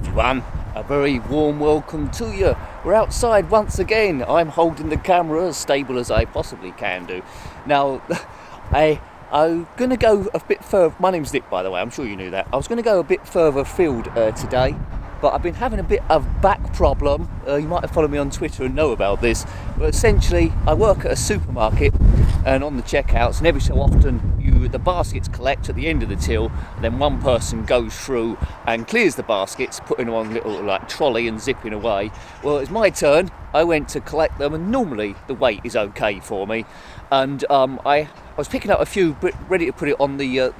everyone, a very warm welcome to you. We're outside once again. I'm holding the camera as stable as I possibly can do. Now, I'm going to go a bit further. My name's Nick, by the way, I'm sure you knew that. I was going to go a bit further afield today, but I've been having a bit of back problem. You might have followed me on Twitter and know about this, but essentially I work at a supermarket, and on the checkouts, and every so often the baskets collect at the end of the till, and then one person goes through and clears the baskets, putting them on a little like trolley and zipping away. Well, it's my turn. I went to collect them, and normally the weight is okay for me, and I was picking up a few, ready to put it on the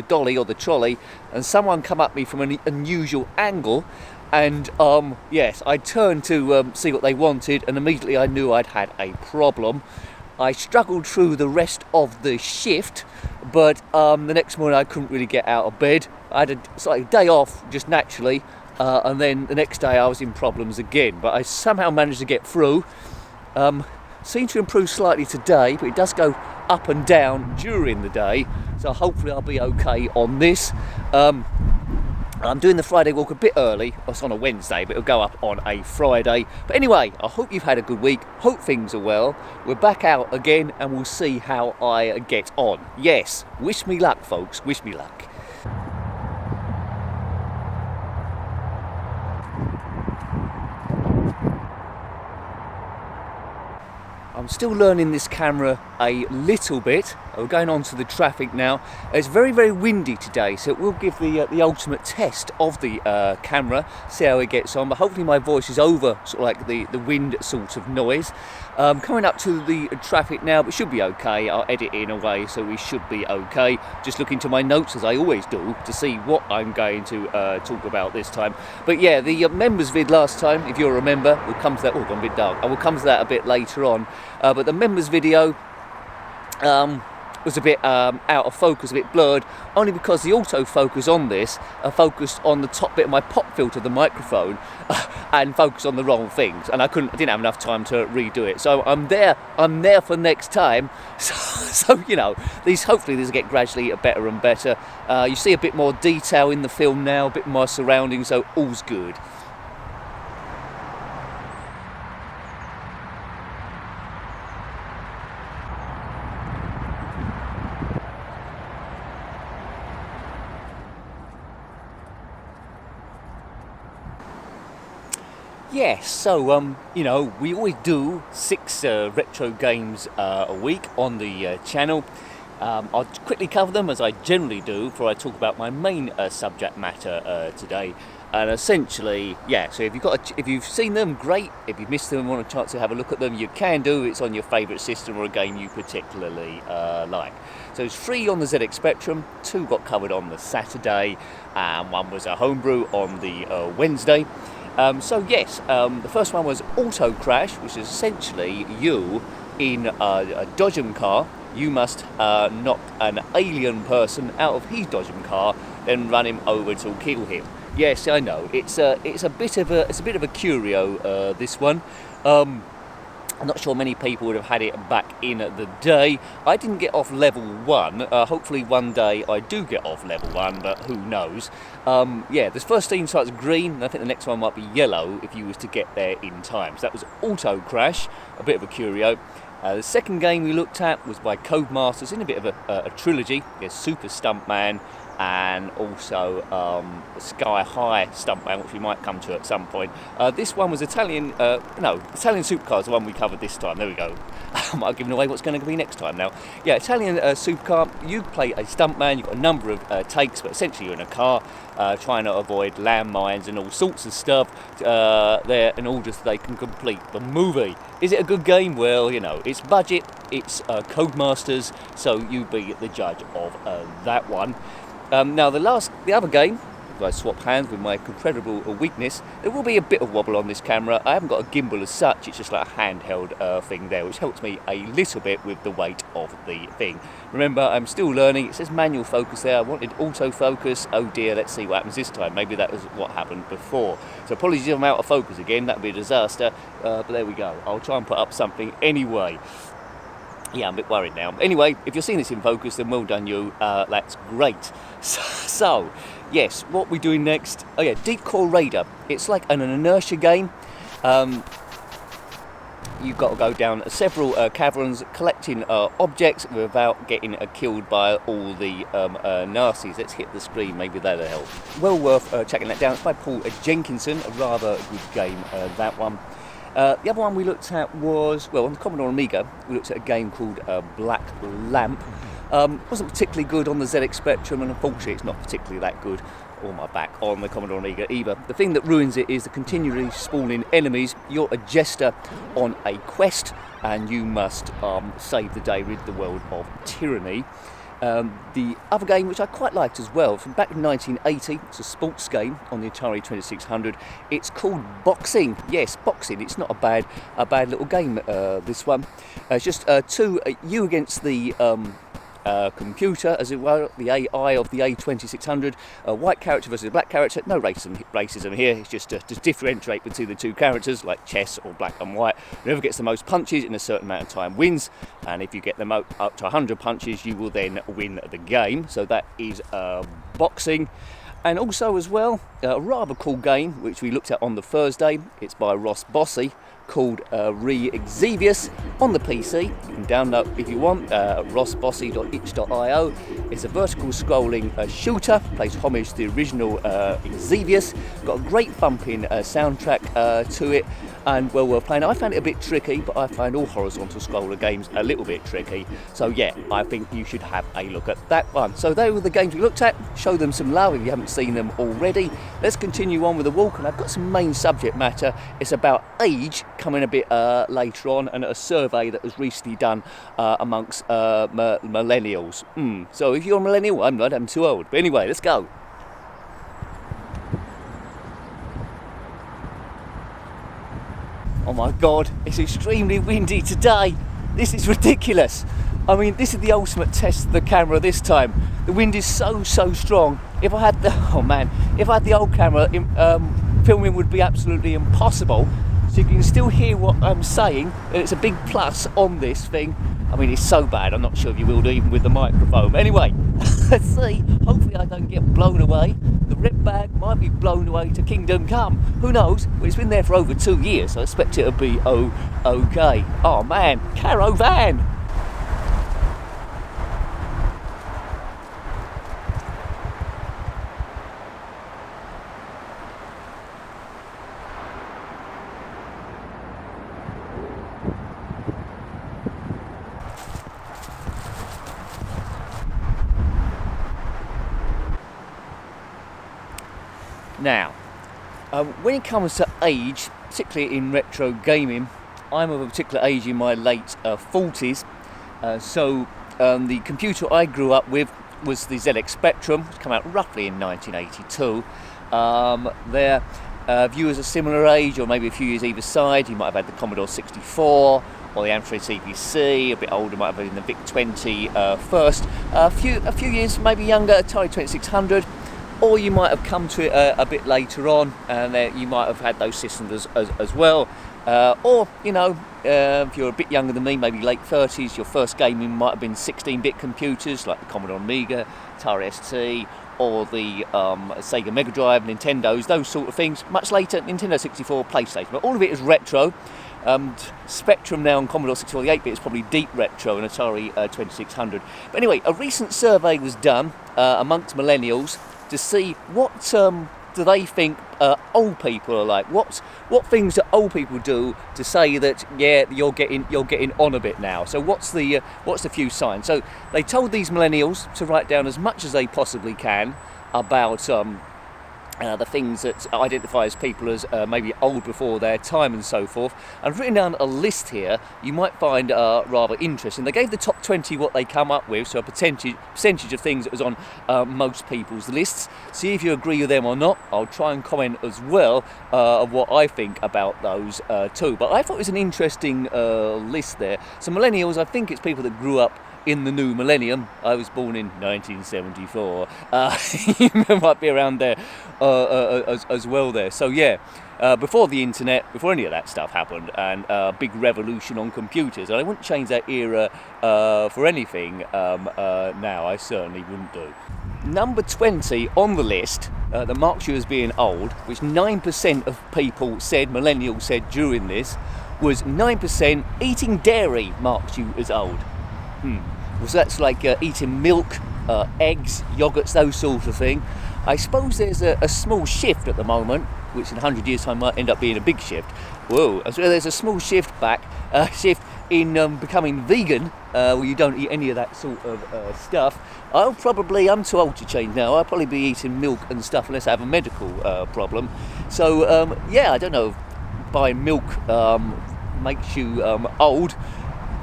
dolly or the trolley, and someone come at me from an unusual angle, and yes, I turned to see what they wanted, and immediately I knew I'd had a problem. I struggled through the rest of the shift, but the next morning I couldn't really get out of bed. I had a day off just naturally, and then the next day I was in problems again, but I somehow managed to get through. Seemed to improve slightly today, but it does go up and down during the day, so hopefully I'll be okay on this. I'm doing the Friday walk a bit early. It's on a Wednesday, but it'll go up on a Friday. But anyway, I hope you've had a good week. Hope things are well. We're back out again, and we'll see how I get on. Yes, wish me luck, folks. Wish me luck. I'm still learning this camera a little bit. We're going on to the traffic now. It's very, very windy today, so it will give the ultimate test of the camera, see how it gets on, but hopefully my voice is over sort of like the wind sort of noise. Coming up to the traffic now, but should be okay. I'll edit it in a way so we should be okay. Just looking to my notes, as I always do, to see what I'm going to talk about this time. But yeah, the members vid last time, if you'll remember, we'll come to that. Oh, gone a bit dark. I will come to that a bit later on. But the members video was a bit out of focus, a bit blurred, only because the autofocus on this focused on the top bit of my pop filter, the microphone, and focused on the wrong things, and I didn't have enough time to redo it. So I'm there for next time. So you know, hopefully these get gradually better and better. You see a bit more detail in the film now, a bit more surroundings, so all's good. Yes, so you know, we always do 6 retro games a week on the channel. I'll quickly cover them as I generally do before I talk about my main subject matter today. And essentially, yeah, so if you've seen them, great. If you've missed them and want a chance to have a look at them, you can do. It's on your favourite system or a game you particularly like. So it's 3 on the ZX Spectrum, 2 got covered on the Saturday, and 1 was a homebrew on the Wednesday. So yes, the first one was Autocrash, which is essentially you in a Dodgem car. You must knock an alien person out of his Dodgem car, then run him over to kill him. Yes, I know. It's a bit of a curio. This one. I'm not sure many people would have had it back in the day. I didn't get off level 1. Hopefully one day I do get off level 1, but who knows. Yeah, this first scene starts green, and I think the next one might be yellow if you was to get there in time. So that was Autocrash, a bit of a curio. The second game we looked at was by Codemasters, in a bit of a trilogy. There's Super Stuntman, and also Sky High Stuntman, which we might come to at some point. This one was Italian Supercar is the one we covered this time. There we go. I might have given away what's going to be next time now. Yeah, Italian Supercar, you play a stuntman, you've got a number of takes, but essentially you're in a car trying to avoid landmines and all sorts of stuff there in order so they can complete the movie. Is it a good game? Well, you know, it's budget, it's Codemasters, so you be the judge of that one. Now the other game, if I swap hands with my incredible weakness, there will be a bit of wobble on this camera. I haven't got a gimbal as such, it's just like a handheld thing there, which helps me a little bit with the weight of the thing. Remember, I'm still learning. It says manual focus there. I wanted autofocus. Oh dear, let's see what happens this time. Maybe that was what happened before. So apologies if I'm out of focus again, that would be a disaster, but there we go. I'll try and put up something anyway. Yeah, I'm a bit worried now. Anyway, if you're seeing this in focus, then well done you. That's great. So, yes, what we're doing next? Oh yeah, Deep Core Raider. It's like an inertia game. You've got to go down several caverns collecting objects without getting killed by all the nasties. Let's hit the screen, maybe that'll help. Well worth checking that down. It's by Paul Jenkinson, a rather good game, that one. The other one we looked at was, well, on the Commodore Amiga, we looked at a game called Black Lamp. Wasn't particularly good on the ZX Spectrum, and unfortunately it's not particularly that good on my back on the Commodore Amiga either. The thing that ruins it is the continually spawning enemies. You're a jester on a quest, and you must save the day, rid the world of tyranny. The other game, which I quite liked as well, from back in 1980, it's a sports game on the Atari 2600. It's called Boxing. Yes, Boxing. It's not a bad little game, this one. It's just you against the computer, as it were, the AI of the A2600, a white character versus a black character. No racism here, it's just to differentiate between the two characters, like chess or black and white. Whoever gets the most punches in a certain amount of time wins, and if you get them up to 100 punches, you will then win the game. So that is Boxing. And also as well, a rather cool game, which we looked at on the Thursday. It's by Ross Bossy, called Re-Xevious on the PC. You can download if you want, rossbossy.itch.io. It's a vertical scrolling shooter, pays homage to the original Xevious. Got a great thumping soundtrack to it, and well worth playing. I found it a bit tricky, but I find all horizontal scroller games a little bit tricky. So yeah, I think you should have a look at that one. So they were the games we looked at. Show them some love if you haven't seen them already. Let's continue on with the walk, and I've got some main subject matter. It's about age, coming a bit later on, and a survey that was recently done amongst millennials. So if you're a millennial, I'm not, I'm too old. But anyway, let's go. Oh my God, it's extremely windy today. This is ridiculous. I mean, this is the ultimate test of the camera this time. The wind is so strong. If I had the old camera, filming would be absolutely impossible. So you can still hear what I'm saying, and it's a big plus on this thing. I mean, it's so bad, I'm not sure if you will do, even with the microphone. Anyway, let's see. Hopefully I don't get blown away. The rip bag might be blown away to Kingdom Come. Who knows? Well, it's been there for over 2 years, so I expect it'll be okay. Oh man, caravan! Now, when it comes to age, particularly in retro gaming, I'm of a particular age in my late 40s. So the computer I grew up with was the ZX Spectrum, which came out roughly in 1982. Viewers a similar age, or maybe a few years either side. You might have had the Commodore 64 or the Amstrad CPC. A bit older might have been the VIC-20 first. A few years maybe younger, Atari 2600. Or you might have come to it a bit later on, and you might have had those systems as well. Or, you know, if you're a bit younger than me, maybe late 30s, your first gaming might have been 16-bit computers like the Commodore Amiga, Atari ST, or the Sega Mega Drive, Nintendos, those sort of things. Much later, Nintendo 64, PlayStation. But all of it is retro. Spectrum now on Commodore 64, the 8-bit is probably deep retro, and Atari 2600. But anyway, a recent survey was done amongst millennials to see what do they think old people are like. What things do old people do to say that you're getting on a bit now? So what's the few signs? So they told these millennials to write down as much as they possibly can about the things that identify as people as maybe old before their time and so forth. I've written down a list here you might find rather interesting. They gave the top 20 what they come up with, so a percentage of things that was on most people's lists. See if you agree with them or not. I'll try and comment as well of what I think about those too. But I thought it was an interesting list there. So millennials, I think it's people that grew up in the new millennium. I was born in 1974. You might be around there as well there. So yeah, before the internet, before any of that stuff happened, and a big revolution on computers. And I wouldn't change that era for anything now. I certainly wouldn't do. Number 20 on the list that marks you as being old, which 9% of people said, millennials said during this, was 9% eating dairy marks you as old. So that's like eating milk, eggs, yogurts, those sorts of thing. I suppose there's a small shift at the moment, which in 100 years' time might end up being a big shift. Whoa! So there's a small shift in becoming vegan, where you don't eat any of that sort of stuff. I'm too old to change now. I'll probably be eating milk and stuff unless I have a medical problem. So yeah, I don't know. Buying milk makes you old.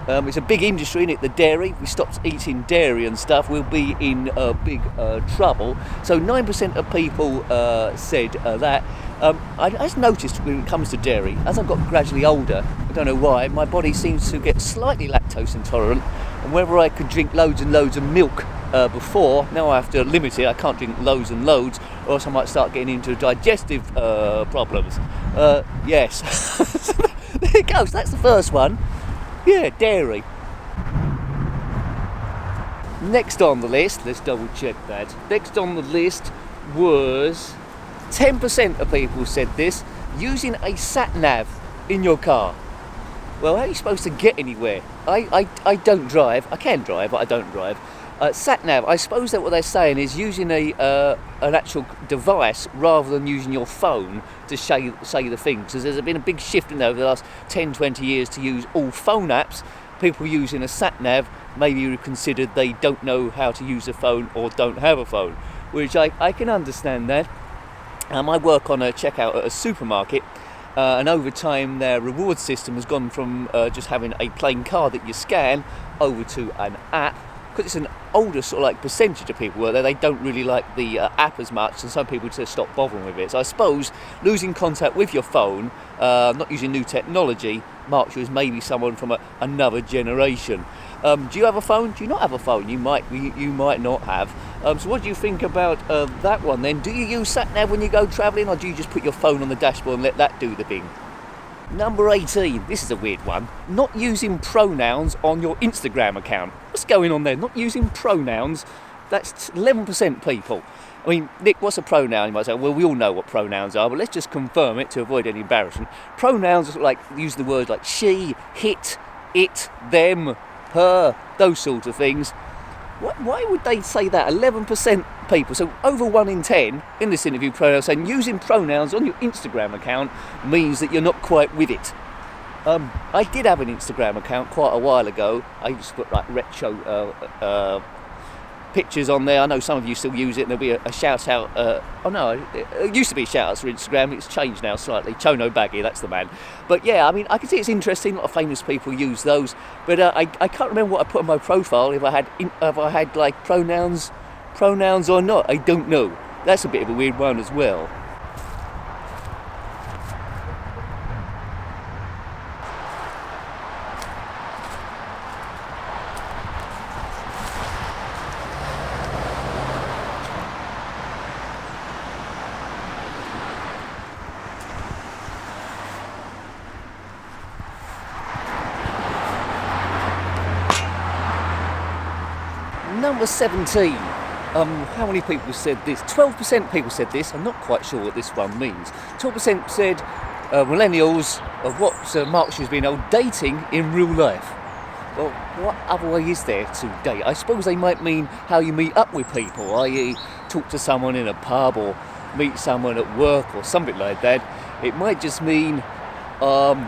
It's a big industry, isn't it? The dairy. If we stopped eating dairy and stuff, we'll be in big trouble. So 9% of people said that. I just noticed when it comes to dairy, as I've got gradually older, I don't know why, my body seems to get slightly lactose intolerant. And whether I could drink loads and loads of milk before, now I have to limit it. I can't drink loads and loads, or else I might start getting into digestive problems. Yes. There it goes. That's the first one. Yeah, dairy. Next on the list, let's double check that. Next on the list was 10% of people said this, using a sat-nav in your car. Well, how are you supposed to get anywhere? I don't drive. I can drive, but I don't drive. Sat-nav, I suppose that what they're saying is using an actual device rather than using your phone to show you the things. Because there's been a big shift in over the last 10, 20 years to use all phone apps. People using a sat-nav, maybe you considered they don't know how to use a phone or don't have a phone, which I can understand that. I work on a checkout at a supermarket, and over time their reward system has gone from just having a plain card that you scan over to an app. Because it's an older sort of like percentage of people where they don't really like the app as much, and some people just stop bothering with it. So I suppose losing contact with your phone, not using new technology, marks you as maybe someone from another generation. Do you have a phone? Do you not have a phone? You might not have. So what do you think about that one then? Do you use sat-nav when you go travelling, or do you just put your phone on the dashboard and let that do the thing? Number 18, this is a weird one. Not using pronouns on your Instagram account. What's going on there? Not using pronouns. That's 11% people. I mean, Nick, what's a pronoun? You might say, well, we all know what pronouns are, but let's just confirm it to avoid any embarrassment. Pronouns are like, use the words like she, it, them, her, those sorts of things. Why would they say that? 11% people, so over 1 in 10 in this interview, pronouns saying using pronouns on your Instagram account means that you're not quite with it. I did have an Instagram account quite a while ago. I used to put like retro pictures on there. I know some of you still use it, and there'll be a shout out. It used to be shout outs for Instagram. It's changed now slightly. Chono Baggy, that's the man. But yeah, I mean, I can see it's interesting. A lot of famous people use those, but I can't remember what I put on my profile. If I had like pronouns or not, I don't know. That's a bit of a weird one as well. Number 17. How many people said this? 12% people said this. I'm not quite sure what this one means. 12% said millennials of what marks you as being old, dating in real life. Well, what other way is there to date? I suppose they might mean how you meet up with people, i.e. talk to someone in a pub or meet someone at work or something like that. It might just mean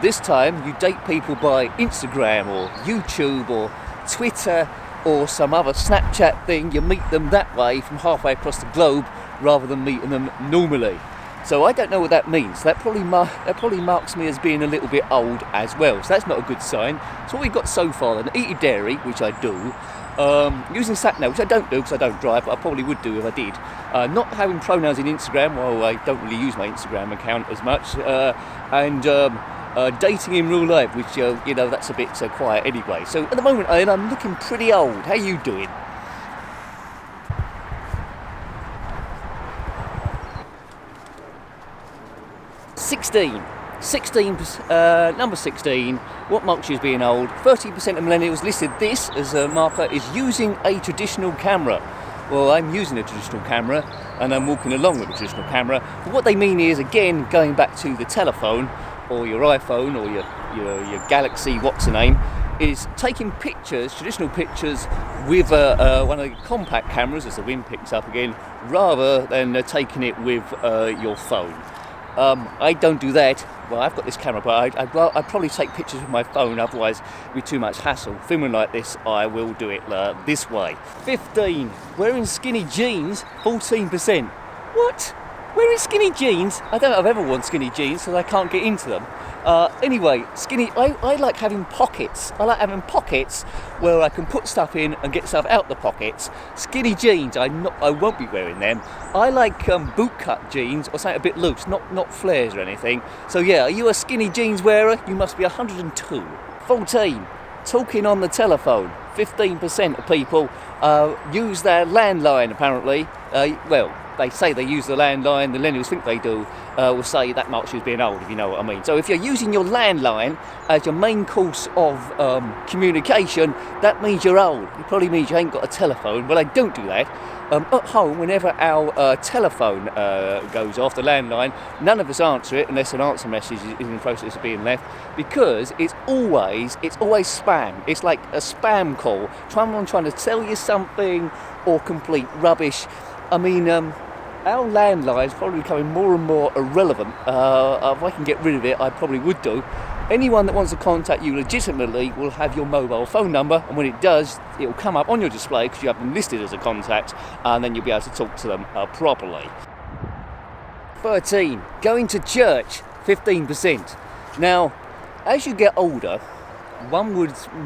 this time you date people by Instagram or YouTube or Twitter or some other Snapchat thing. You meet them that way from halfway across the globe rather than meeting them normally. So I don't know what that means. That probably marks me as being a little bit old as well. So that's not a good sign. So what we've got so far then, eating dairy, which I do, using sat-nav, which I don't do because I don't drive, but I probably would do if I did. Not having pronouns in Instagram, well, I don't really use my Instagram account as much. And dating in real life, which you know, that's a bit quiet anyway. So at the moment, Ian, I'm looking pretty old. How you doing? Number 16, what marks you as being old? 30% of millennials listed this as a marker is using a traditional camera. Well, I'm using a traditional camera and I'm walking along with a traditional camera. But what they mean is, again, going back to the telephone or your iPhone or your Galaxy, what's the name, is taking pictures, traditional pictures, with one of the compact cameras, as the wind picks up again, rather than taking it with your phone. I don't do that. Well, I've got this camera, but I'd probably take pictures with my phone, otherwise it'd be too much hassle. Filming like this, I will do it this way. 15, wearing skinny jeans, 14%. What? Wearing skinny jeans? I don't know if I've ever worn skinny jeans, so I can't get into them. Anyway, skinny, I like having pockets. I like having pockets where I can put stuff in and get stuff out the pockets. Skinny jeans, I won't be wearing them. I like bootcut jeans or something a bit loose, not flares or anything. So yeah, are you a skinny jeans wearer? You must be 102. 14, talking on the telephone. 15% of people use their landline apparently. Well, they say they use the landline, the millennials think they do, will say that marks you as being old, if you know what I mean. So if you're using your landline as your main course of communication, that means you're old. It probably means you ain't got a telephone. Well, I don't do that. At home, whenever our telephone goes off, the landline, none of us answer it unless an answer message is in the process of being left, because it's always spam. It's like a spam call. Someone trying to tell you something or complete rubbish. I mean, our landline is probably becoming more and more irrelevant. If I can get rid of it, I probably would do. Anyone that wants to contact you legitimately will have your mobile phone number, and when it does, it will come up on your display because you have them listed as a contact, and then you'll be able to talk to them properly. 13, going to church, 15%. Now, as you get older, one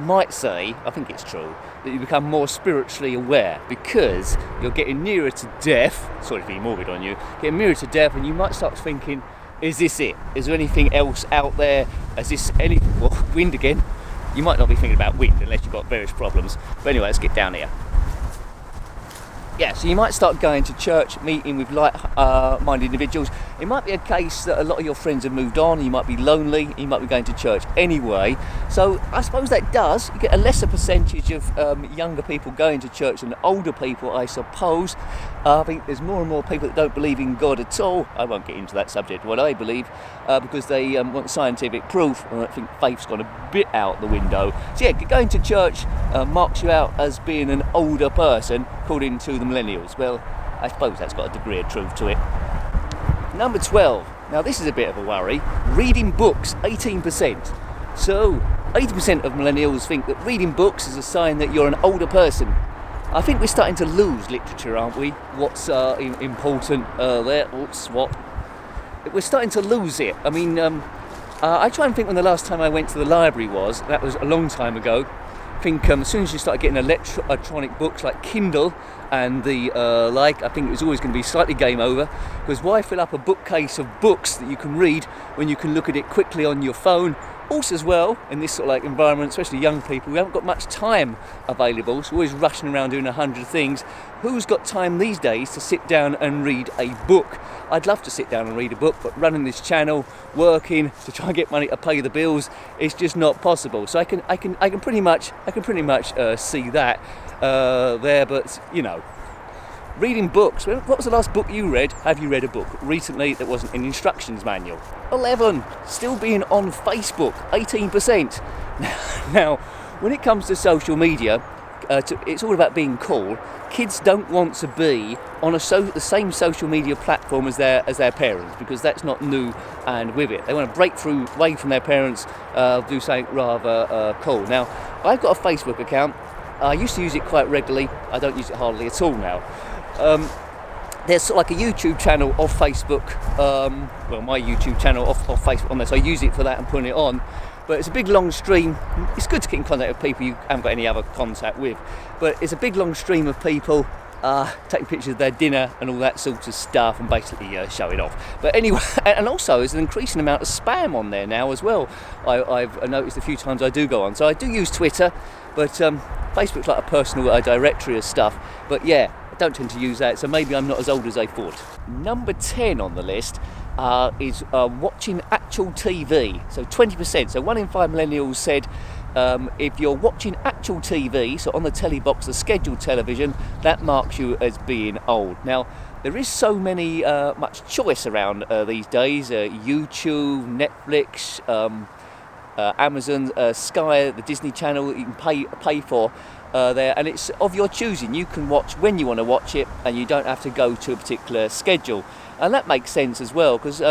might say, I think it's true, that you become more spiritually aware because you're getting nearer to death. Sorry to be morbid on you. Getting nearer to death, and you might start thinking, is this it? Is there anything else out there? Is this wind again? You might not be thinking about wind unless you've got various problems. But anyway, let's get down here. Yeah, so you might start going to church, meeting with like-minded individuals. It might be a case that a lot of your friends have moved on, you might be lonely, you might be going to church anyway. So I suppose that you get a lesser percentage of younger people going to church than older people, I suppose. I think there's more and more people that don't believe in God at all. I won't get into that subject, what I believe, because they want scientific proof, and I think faith's gone a bit out the window. So yeah, going to church marks you out as being an older person, according to the Millennials. Well, I suppose that's got a degree of truth to it. Number 12. Now this is a bit of a worry. Reading books, 18%. So 80% of millennials think that reading books is a sign that you're an older person. I think we're starting to lose literature, aren't we? What's important there? What? We're starting to lose it. I mean, I try and think when the last time I went to the library was. That was a long time ago. I think as soon as you start getting electronic books like Kindle and the I think it was always going to be slightly game over, because why fill up a bookcase of books that you can read when you can look at it quickly on your phone? Also as well, in this sort of like environment, especially young people, we haven't got much time available, so we're always rushing around doing 100 things. Who's got time these days to sit down and read a book? I'd love to sit down and read a book, but running this channel, working to try and get money to pay the bills, it's just not possible. So I can pretty much see that there, but you know. Reading books. What was the last book you read? Have you read a book recently that wasn't an instructions manual? 11. Still being on Facebook. 18%. Now, when it comes to social media, it's all about being cool. Kids don't want to be on the same social media platform as their parents, because that's not new and with it. They want to break away from their parents, do something rather cool. Now, I've got a Facebook account. I used to use it quite regularly. I don't use it hardly at all now. There's sort of like a YouTube channel of Facebook, my YouTube channel of Facebook on there, so I use it for that and putting it on. But it's a big long stream. It's good to get in contact with people you haven't got any other contact with, but it's a big long stream of people taking pictures of their dinner and all that sort of stuff, and basically showing off. But anyway, and also there's an increasing amount of spam on there now as well. I've noticed a few times I do go on. So I do use Twitter, but Facebook's like a personal directory of stuff. But yeah, I don't tend to use that, so maybe I'm not as old as I thought. Number 10 on the list is watching actual TV. So 20%. So 1 in 5 millennials said if you're watching actual TV, so on the telly box, the scheduled television, that marks you as being old. Now, there is so much choice around these days. YouTube, Netflix, Amazon, Sky, the Disney Channel that you can pay for there, and it's of your choosing. You can watch when you want to watch it, and you don't have to go to a particular schedule. And that makes sense as well, because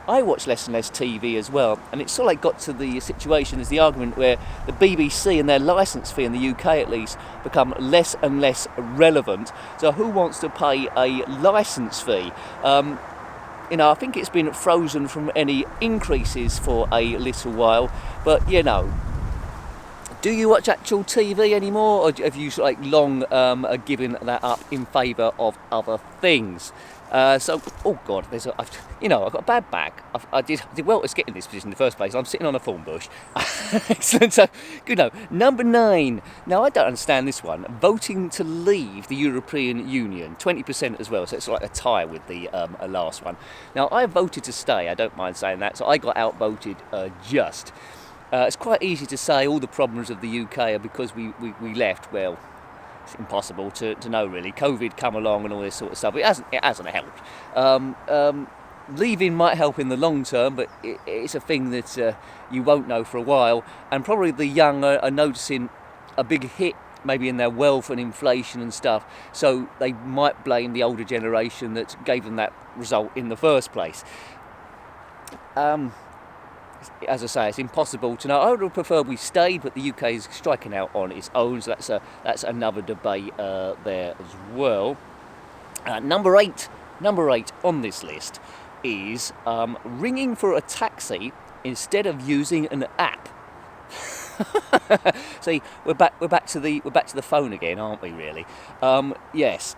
I watch less and less TV as well, and it's sort of like got to the situation, there's the argument where the BBC and their licence fee in the UK at least become less and less relevant. So who wants to pay a licence fee? I think it's been frozen from any increases for a little while, but do you watch actual TV anymore, or have you long given that up in favour of other things? Oh God, I've got a bad back. I did well to get in this position in the first place. I'm sitting on a thorn bush. Excellent. So, good. Number 9. Now, I don't understand this one. Voting to leave the European Union, 20% as well. So it's like a tie with the last one. Now, I voted to stay. I don't mind saying that. So I got outvoted just. It's quite easy to say all the problems of the UK are because we left. Well, it's impossible to know really. COVID come along and all this sort of stuff. It hasn't helped. Leaving might help in the long term, but it's a thing that you won't know for a while. And probably the young are noticing a big hit maybe in their wealth and inflation and stuff. So they might blame the older generation that gave them that result in the first place. As I say, it's impossible to know. I would have preferred we stayed, but the UK is striking out on its own, so that's another debate there as well. Number eight on this list is ringing for a taxi instead of using an app. See, we're back to the phone again, aren't we? Really? Yes.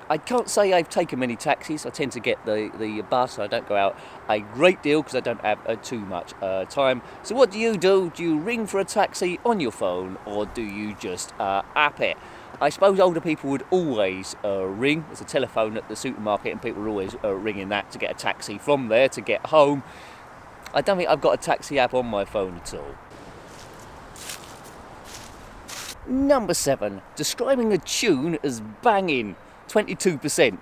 I can't say I've taken many taxis. I tend to get the bus. I don't go out a great deal because I don't have too much time. So what do you do? Do you ring for a taxi on your phone, or do you just app it? I suppose older people would always ring. There's a telephone at the supermarket and people are always ringing that to get a taxi from there to get home. I don't think I've got a taxi app on my phone at all. Number 7, describing a tune as banging. 22%,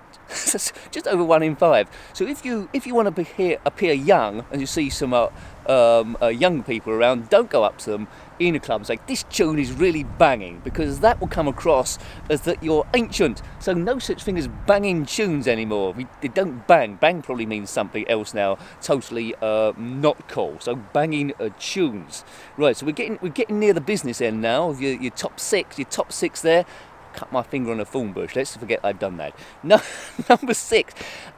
just over 1 in 5. So if you want to appear young and you see some young people around, don't go up to them in a club and say, this tune is really banging, because that will come across as that you're ancient. So no such thing as banging tunes anymore. They don't bang. Bang probably means something else now, totally not cool. So banging tunes. Right, so we're getting near the business end now of your top six there. Cut my finger on a thorn bush. Let's forget I've done that. No, number 6.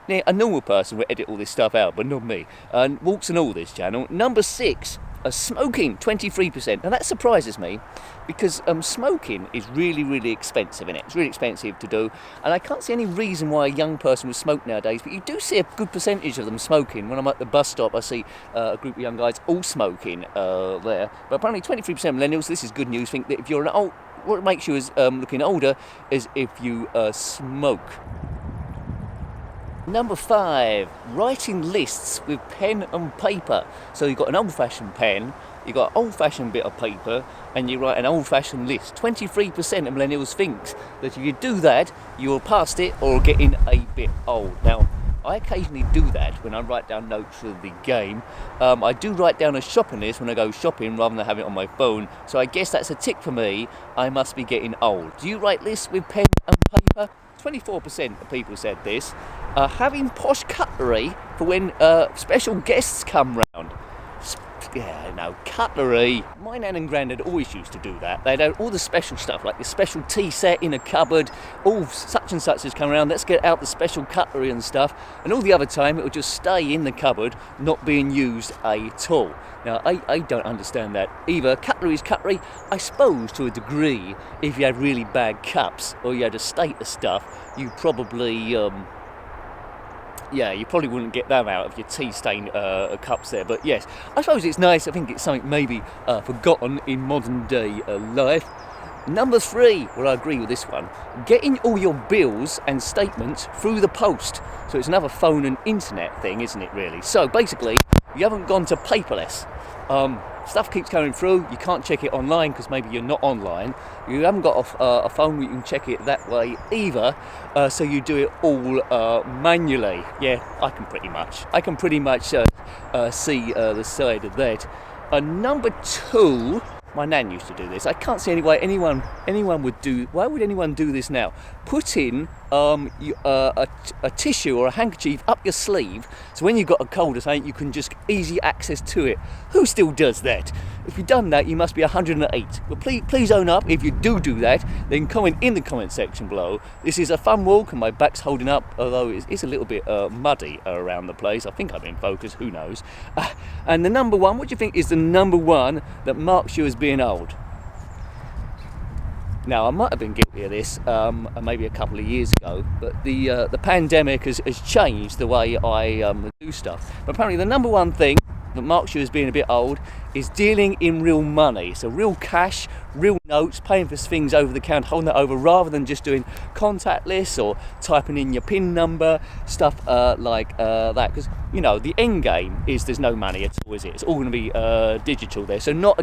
Now, a normal person would edit all this stuff out, but not me. Walks and all this channel. Number 6, smoking, 23%. Now that surprises me, because smoking is really, really expensive, isn't it? It's really expensive to do, and I can't see any reason why a young person would smoke nowadays, but you do see a good percentage of them smoking. When I'm at the bus stop, I see a group of young guys all smoking there. But apparently 23% of millennials, this is good news, think that if you're what makes you as looking older is if you smoke. Number 5, writing lists with pen and paper. So you've got an old-fashioned pen, you've got an old-fashioned bit of paper, and you write an old-fashioned list. 23% of millennials thinks that if you do that, you're past it or getting a bit old. Now, I occasionally do that when I write down notes for the game. I do write down a shopping list when I go shopping rather than having it on my phone. So I guess that's a tick for me. I must be getting old. Do you write lists with pen and paper? 24% of people said this. Having posh cutlery for when special guests come round. cutlery. My nan and granddad always used to do that. They'd have all the special stuff, like the special tea set in a cupboard, all such and such has come around, let's get out the special cutlery and stuff, and all the other time it would just stay in the cupboard, not being used at all. Now, I don't understand that either. Cutlery is cutlery, I suppose, to a degree. If you had really bad cups, or you had a state of stuff, you probably, you probably wouldn't get them out of your tea-stained cups there. But yes, I suppose it's nice. I think it's something maybe forgotten in modern-day life. Number 3, well, I agree with this one, getting all your bills and statements through the post. So it's another phone and internet thing, isn't it, really? So basically, you haven't gone to paperless. Stuff keeps coming through, you can't check it online because maybe you're not online. You haven't got a phone where you can check it that way either, so you do it all manually. Yeah, I can pretty much see the side of that. Number 2, my nan used to do this. I can't see any way anyone would do. Why would anyone do this now? Put in a tissue or a handkerchief up your sleeve, so when you've got a cold or something, you can just easy access to it. Who still does that? If you've done that, you must be 108. But please own up. If you do that, then comment in the comment section below. This is a fun walk, and my back's holding up, although it's a little bit muddy around the place. I think I'm in focus. Who knows? And the number 1. What do you think is the number 1 that marks you as being old? Now, I might have been guilty of this maybe a couple of years ago, but the pandemic has changed the way I do stuff. But apparently the number 1 thing that marks you as being a bit old is dealing in real money. So real cash, real notes, paying for things over the counter, holding that over, rather than just doing contactless or typing in your PIN number, stuff like that. Because, you know, the end game is there's no money at all, is it? It's all going to be digital there. So not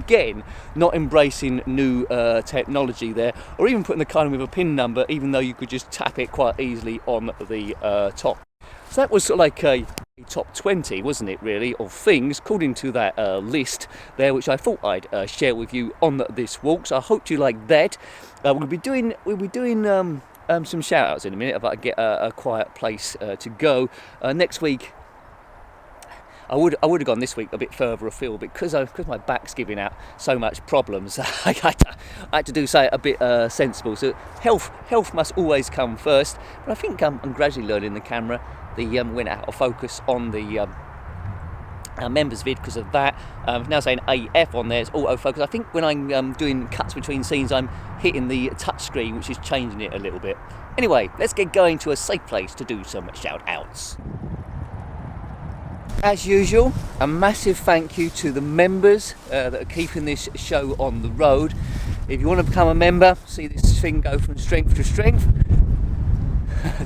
embracing new technology there, or even putting the card in with a PIN number, even though you could just tap it quite easily on the top. So that was sort of like a top 20, wasn't it, really, of things according to that list there, which I thought I'd share with you on this walk. So I hope you like that. We'll be doing some shout outs in a minute if I get a quiet place to go. Next week, I would have gone this week a bit further afield, because my back's giving out so much problems. I had to do something a bit sensible. So health must always come first. But I think I'm gradually learning the camera. The went out of focus on the members vid because of that. Now saying AF on there, it's autofocus. I think when I'm doing cuts between scenes, I'm hitting the touch screen, which is changing it a little bit. Anyway, let's get going to a safe place to do some shout outs. As usual, a massive thank you to the members that are keeping this show on the road. If you want to become a member, see this thing go from strength to strength,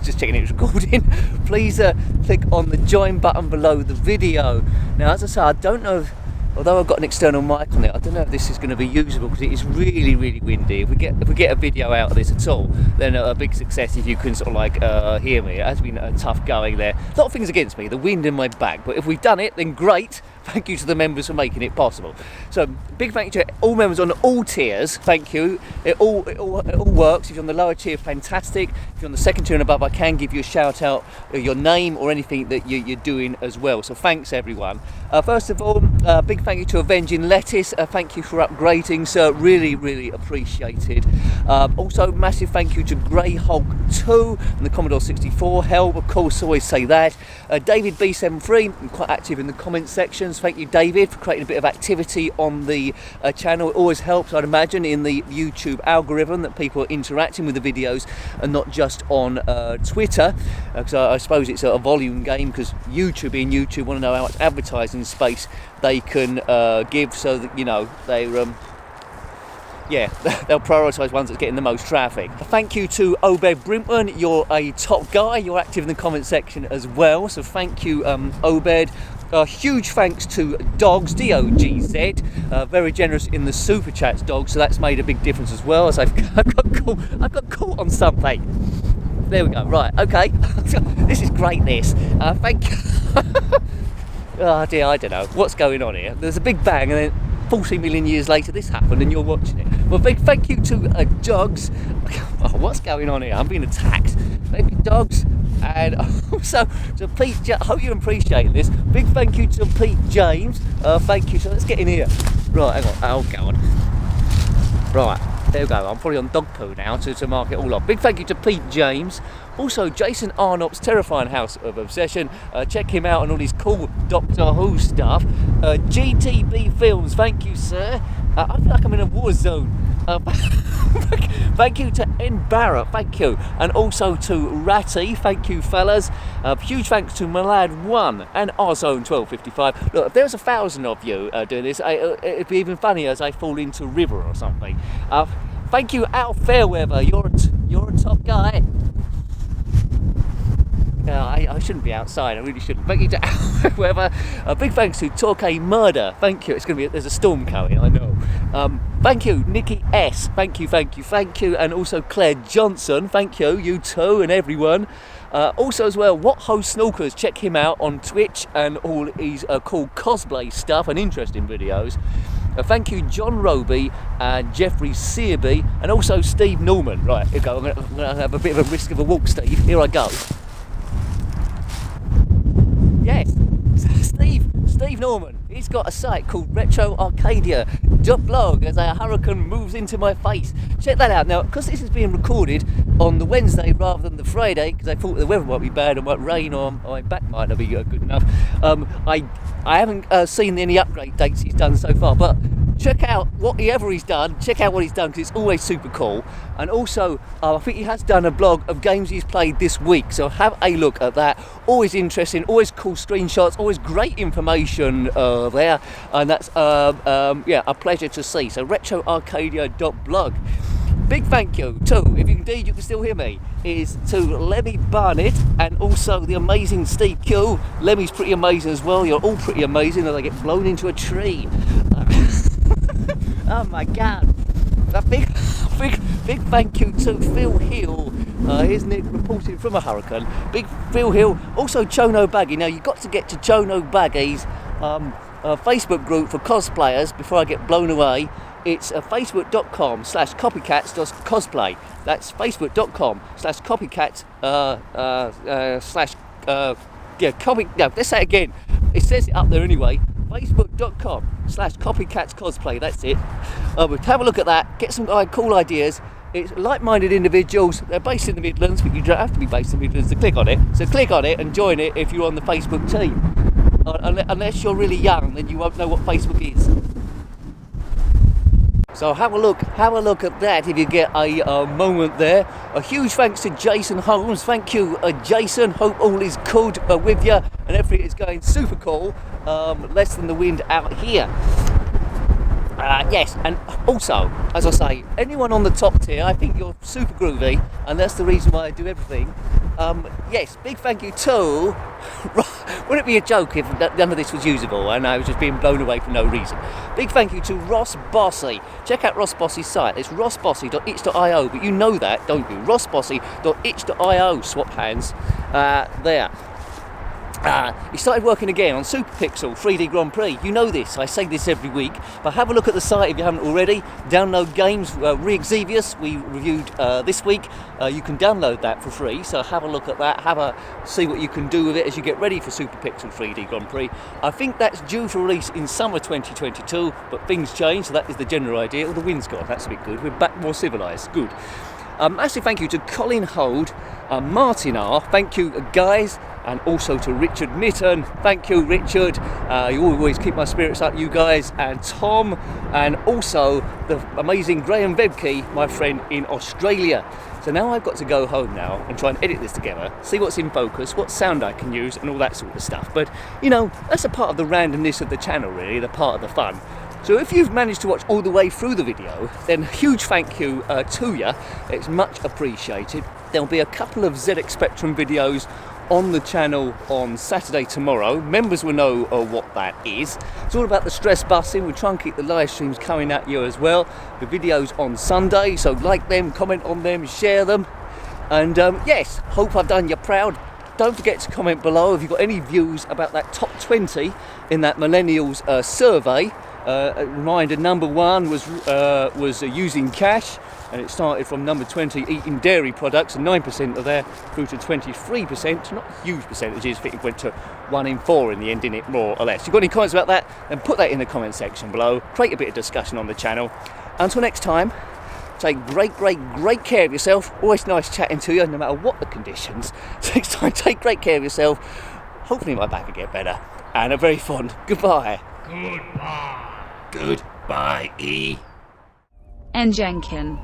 just checking it's recording, please click on the join button below the video. Now, as I say, I don't know if, although I've got an external mic on it, I don't know if this is going to be usable, because it is really, really windy. If we get a video out of this at all, then a big success if you can sort of like hear me. It has been tough going there. A lot of things against me, the wind in my back, but if we've done it, then great. Thank you to the members for making it possible. So big thank you to all members on all tiers. Thank you. It all works. If you're on the lower tier, fantastic. If you're on the second tier and above, I can give you a shout out, your name or anything that you're doing as well. So thanks everyone. First of all, big thank you to Avenging Lettuce. Thank you for upgrading, sir. Really, really appreciated. Also, massive thank you to Grey Hog 2 and the Commodore 64 help. Of course, always say that. David B73, quite active in the comment sections. Thank you, David, for creating a bit of activity on the channel. It always helps, I'd imagine, in the YouTube algorithm that people are interacting with the videos and not just on Twitter. Because I suppose it's a volume game, because YouTube being YouTube want to know how much advertising space they can give, so that, you know, they'll prioritise ones that's getting the most traffic. Thank you to Obed Brinkman, you're a top guy, you're active in the comment section as well, so thank you, Obed. Huge thanks to Dogs, D-O-G-Z, very generous in the super chats, Dogs, so that's made a big difference as well, as I've got caught on something. There we go, right, okay, this is great, this. Thank you. Oh dear, I don't know what's going on here. There's a big bang, and then 14 million years later this happened and you're watching it. Well, big thank you to Dogs. Oh, what's going on here? I'm being attacked. Maybe Dogs. And also to Pete, I hope you're appreciating this. Big thank you to Pete James. Thank you. So let's get in here. Right, hang on. Oh, go on. Right, there we go. I'm probably on dog poo now to mark it all off. Big thank you to Pete James. Also, Jason Arnott's Terrifying House of Obsession. Check him out and all his cool Doctor Who stuff. GTB Films, thank you, sir. I feel like I'm in a war zone. Thank you to N Barrett, thank you, and also to Ratty, thank you fellas. Huge thanks to Malad1 and Rzone 1255. Look, if there's 1,000 of you doing this, it'd be even funnier as I fall into a river or something. Thank you Al Fairweather, you're a top guy. I shouldn't be outside, I really shouldn't. Thank you to Al Fairweather. Big thanks to Torquay Murder, thank you. It's going to be, there's a storm coming, I know. Thank you, Nikki S. Thank you, and also Claire Johnson. Thank you, you too, and everyone. Also as well, What Ho Snorkers. Check him out on Twitch and all his cool cosplay stuff and interesting videos. Thank you, John Roby and Jeffrey Searby, and also Steve Norman. Right, here we go. I'm going to have a bit of a risk of a walk, Steve. Here I go. Yes, Steve Norman. He's got a site called retroarcadia.blog as a hurricane moves into my face. Check that out. Now, because this is being recorded on the Wednesday rather than the Friday, because I thought the weather might be bad and might rain or my back might not be good enough, I haven't seen any upgrade dates he's done so far, but check out whatever he's done, because it's always super cool. And also, I think he has done a blog of games he's played this week, so have a look at that. Always interesting, always cool screenshots, always great information there, and that's a pleasure to see. So retroarcadia.blog. Big thank you too, if indeed you can still hear me, is to Lemmy Barnett and also the amazing Steve Q. Lemmy's pretty amazing as well. You're all pretty amazing as I get blown into a tree. Oh my god. A big thank you to Phil Hill. Here's Nick reporting from a hurricane. Big Phil Hill. Also Chono Baggy. Now you've got to get to Chono Baggy's Facebook group for cosplayers before I get blown away. It's facebook.com/copycats.cosplay. That's facebook.com/copycats let's say it again. It says it up there anyway. facebook.com/copycatscosplay. That's it. Have a look at that. Get some cool ideas. It's like-minded individuals. They're based in the Midlands, but you don't have to be based in the Midlands to click on it. So click on it and join it if you're on the Facebook team. Unless you're really young, then you won't know what Facebook is. So have a look at that if you get a moment there. A huge thanks to Jason Holmes. Thank you, Jason. Hope all is good with you and everything is going super cool. Less than the wind out here. Yes, and also, as I say, anyone on the top tier, I think you're super groovy, and that's the reason why I do everything. Yes, big thank you to... Wouldn't it be a joke if none of this was usable and I was just being blown away for no reason? Big thank you to Ross Bossy. Check out Ross Bossy's site. It's rossbossy.itch.io, but you know that, don't you? rossbossy.itch.io, swap hands there. He started working again on Super Pixel 3D Grand Prix. You know this, I say this every week, but have a look at the site if you haven't already. Download games, Re-Xevious we reviewed this week. You can download that for free, so have a look at that, see what you can do with it as you get ready for Super Pixel 3D Grand Prix. I think that's due for release in summer 2022, but things change, so that is the general idea. Oh, the wind's gone, that's a bit good. We're back more civilised, good. Massive thank you to Colin Hold, Martin R, thank you guys, and also to Richard Mitten. Thank you, Richard. You always keep my spirits up, you guys, and Tom, and also the amazing Graham Vebke, my friend in Australia. So now I've got to go home now and try and edit this together, see what's in focus, what sound I can use, and all that sort of stuff. But, you know, that's a part of the randomness of the channel, really, the part of the fun. So if you've managed to watch all the way through the video, then huge thank you to you. It's much appreciated. There'll be a couple of ZX Spectrum videos on the channel on Saturday tomorrow. Members will know what that is. It's all about the stress busing. We'll try and keep the live streams coming at you as well. The videos on Sunday, so like them, comment on them, share them. And yes, hope I've done you proud. Don't forget to comment below if you've got any views about that top 20 in that Millennials survey. Reminder number 1 was using cash, and it started from number 20, eating dairy products, and 9% of there through to 23%. Not huge percentages, I think it went to 1 in 4 in the end, didn't it, more or less. If you've got any comments about that, then put that in the comment section below. Create a bit of discussion on the channel. Until next time, take great care of yourself. Always nice chatting to you, no matter what the conditions. So next time, take great care of yourself. Hopefully my back will get better. And a very fond goodbye. Goodbye. Goodbye, E. And Jenkin.